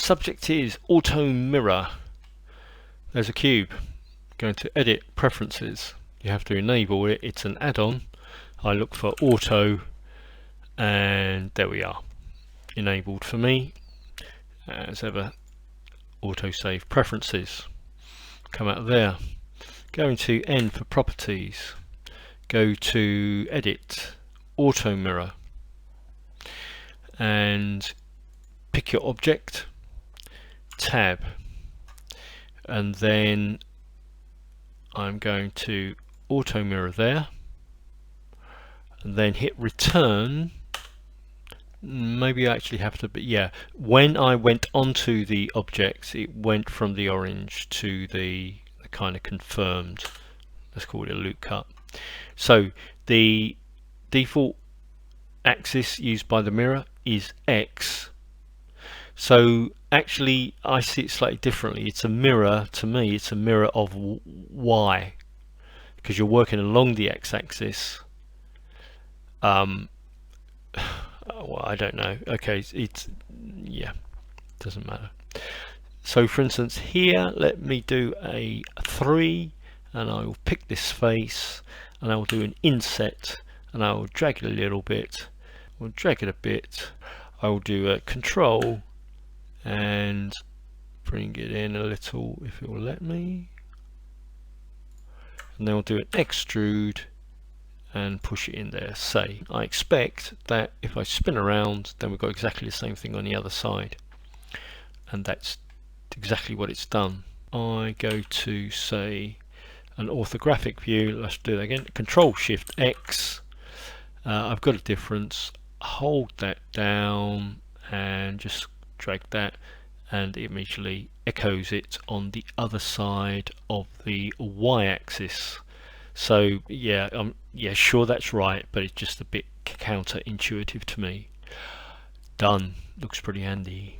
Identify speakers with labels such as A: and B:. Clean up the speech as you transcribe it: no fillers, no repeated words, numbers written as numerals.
A: subject is auto mirror. There's a cube. Going to edit preferences. You have to enable it. It's an add-on. I look for auto, and there we are, enabled for me. As ever, auto save preferences. Come out of there. Go into N for properties. Go to edit, auto mirror, and pick your object, tab, and then I'm going to auto mirror there, and then hit return. Maybe I actually have to, but yeah, when I went onto the object, it went from the orange to the kind of confirmed, let's call it a loop cut. So the default axis used by the mirror is X. So actually I see it slightly differently. It's a mirror, to me it's a mirror of Y, because you're working along the X-axis. Well, I don't know. Okay, it's yeah, doesn't matter. So for instance here, let me do a 3, and I will pick this face, and I will do an inset, and I will drag it a little bit. We'll drag it a bit. I will do a control and bring it in a little if it will let me, and then we'll do an extrude and push it in there. Say, I expect that if I spin around, then we've got exactly the same thing on the other side, and that's exactly what it's done. I go to, say, an orthographic view. Let's do that again. Control Shift X. I've got a difference. Hold that down and just drag that, and it immediately echoes it on the other side of the Y-axis. So yeah, yeah, sure, that's right, but it's just a bit counterintuitive to me. Done. Looks pretty handy.